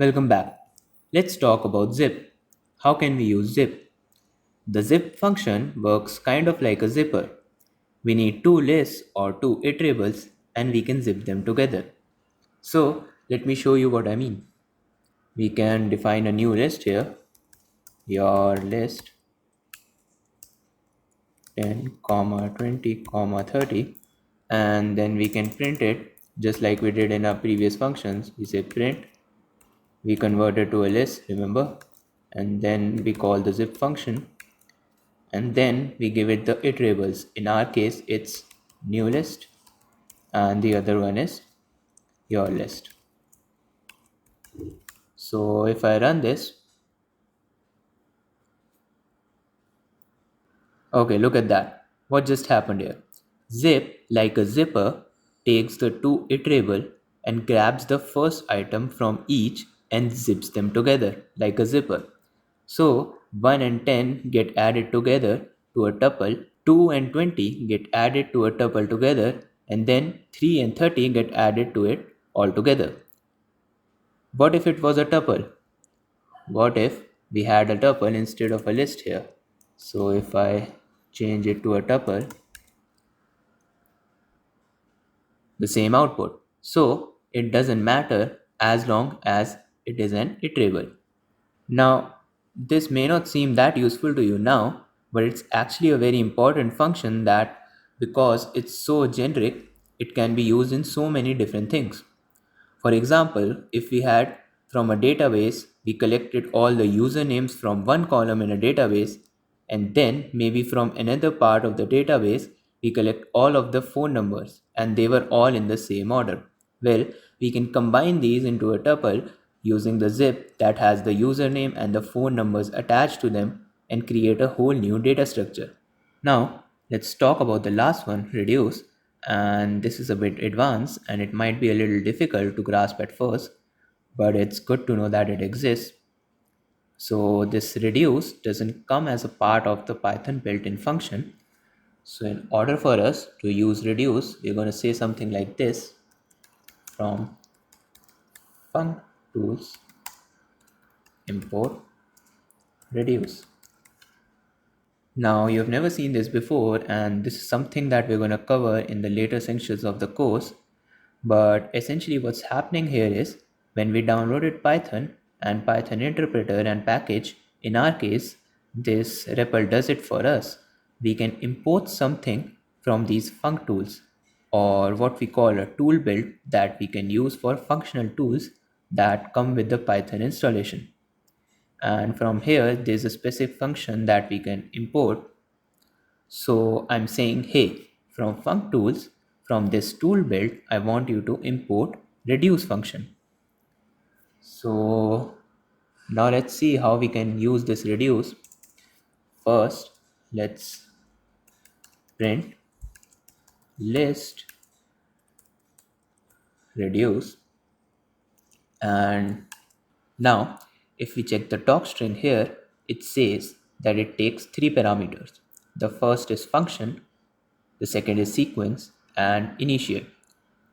Welcome back. Let's talk about zip. How can we use zip? The zip function works kind of like a zipper. We need two lists or two iterables and we can zip them together. So let me show you what I mean. We can define a new list here, your list 10, comma 20, comma 30, and then we can print it just like we did in our previous functions. We say print, we convert it to a list, remember, and then we call the zip function and then we give it the iterables. In our case, it's new list and the other one is your list. So if I run this, okay, look at that. What just happened here? Zip, like a zipper, takes the two iterable and grabs the first item from each and zips them together like a zipper. So 1 and 10 get added together to a tuple, 2 and 20 get added to a tuple together, and then 3 and 30 get added to it all together. What if it was a tuple? What if we had a tuple instead of a list here? So if I change it to a tuple, the same output. So it doesn't matter as long as it is an iterable. Now, this may not seem that useful to you now, but it's actually a very important function that because it's so generic, it can be used in so many different things. For example, if we had from a database, we collected all the usernames from one column in a database, and then maybe from another part of the database, we collect all of the phone numbers, and they were all in the same order. Well, we can combine these into a tuple using the zip that has the username and the phone numbers attached to them and create a whole new data structure. Now, let's talk about the last one, reduce. And this is a bit advanced and it might be a little difficult to grasp at first, but it's good to know that it exists. So, this reduce doesn't come as a part of the Python built in function. So, in order for us to use reduce, we're going to say something like this from func tools import reduce. Now, you've never seen this before, and this is something that we're going to cover in the later sections of the course. But essentially, what's happening here is when we downloaded Python and Python interpreter and package, in our case, this REPL does it for us. We can import something from these func tools, or what we call a tool build that we can use for functional tools that come with the Python installation. And from here, there's a specific function that we can import. So I'm saying, hey, from func tools, from this tool build, I want you to import reduce function. So now let's see how we can use this reduce. First, let's print list reduce. And now if we check the talk string here, it says that it takes three parameters. The first is function, the second is sequence, and initial.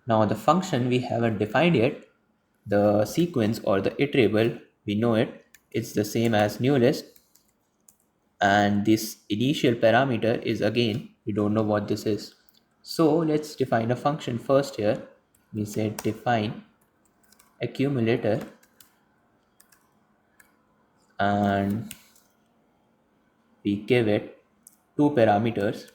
Now the function we haven't defined yet, the sequence or the iterable, we know it, it's the same as new list. And this initial parameter is again, we don't know what this is. So let's define a function first here. We say define accumulator and we give it two parameters.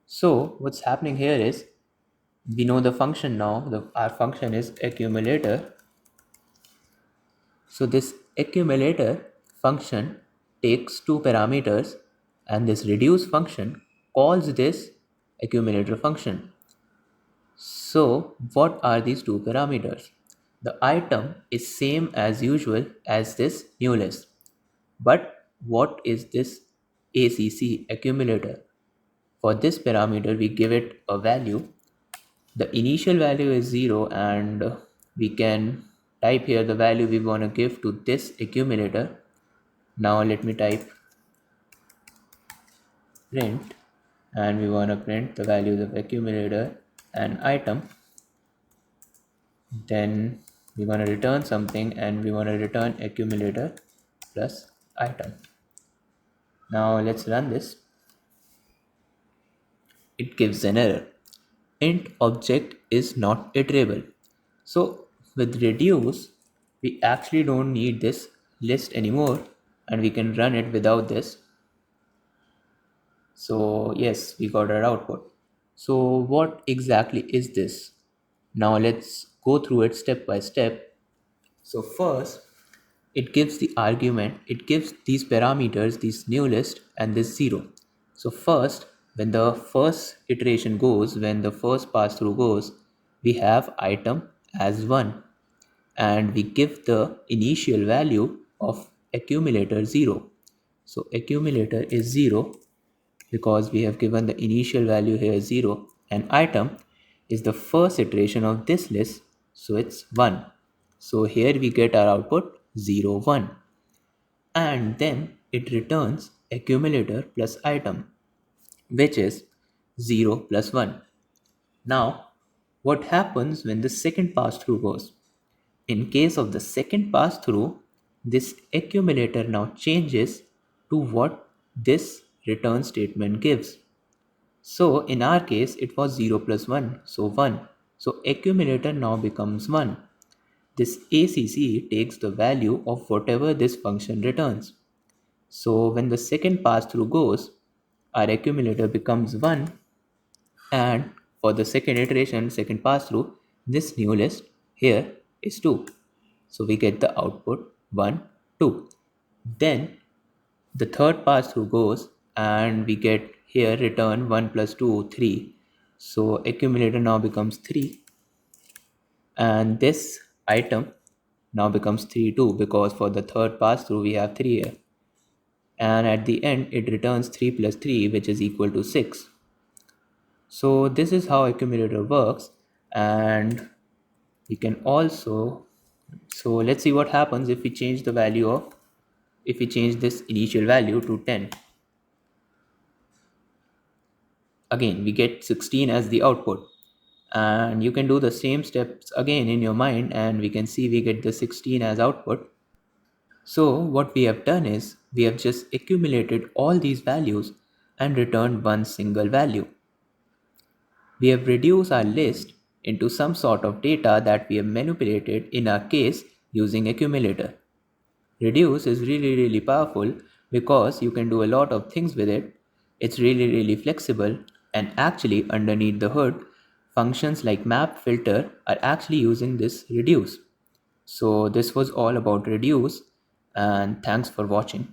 So what's happening here is we know the function now. Our function is accumulator. So this accumulator function takes two parameters and this reduce function calls this accumulator function. So what are these two parameters? The item is same as usual as this new list. But what is this ACC accumulator? For this parameter, we give it a value. The initial value is 0 and we can type here the value we want to give to this accumulator. Now let me type print and we want to print the values of accumulator and item. Then we want to return something and we want to return accumulator plus item. Now let's run this. It gives an error. Int object is not iterable. So with reduce, we actually don't need this list anymore and we can run it without this. So yes, we got our output. So what exactly is this? Now let's go through it step by step. So first, it gives the argument, it gives these parameters, this new list and this 0. So first, when the first iteration goes, when the first pass through goes, we have item as 1 and we give the initial value of accumulator 0. So accumulator is 0 because we have given the initial value here 0 and item is the first iteration of this list, so it's 1. So here we get our output 0 1 and then it returns accumulator plus item, which is 0 plus 1. Now what happens when the second pass through goes? In case of the second pass through, this accumulator now changes to what this return statement gives. So in our case, it was 0 plus 1, so 1. So accumulator now becomes 1. This ACC takes the value of whatever this function returns. So when the second pass through goes, our accumulator becomes 1 and for the second iteration, second pass through, this new list here is 2. So we get the output 1, 2. Then the third pass through goes and we get here return 1 plus 2, 3. So accumulator now becomes 3 and this item now becomes 3 too because for the third pass through we have 3 here. And at the end it returns 3 plus 3 which is equal to 6. So this is how accumulator works and we can also, so let's see what happens if we change the value of, if we change this initial value to 10. Again we get 16 as the output and you can do the same steps again in your mind and we can see we get the 16 as output. So what we have done is we have just accumulated all these values and returned one single value. We have reduced our list into some sort of data that we have manipulated, in our case using accumulator. Reduce is really powerful because you can do a lot of things with it. It's really flexible and actually underneath the hood, functions like map filter are actually using this reduce. So this was all about reduce and thanks for watching.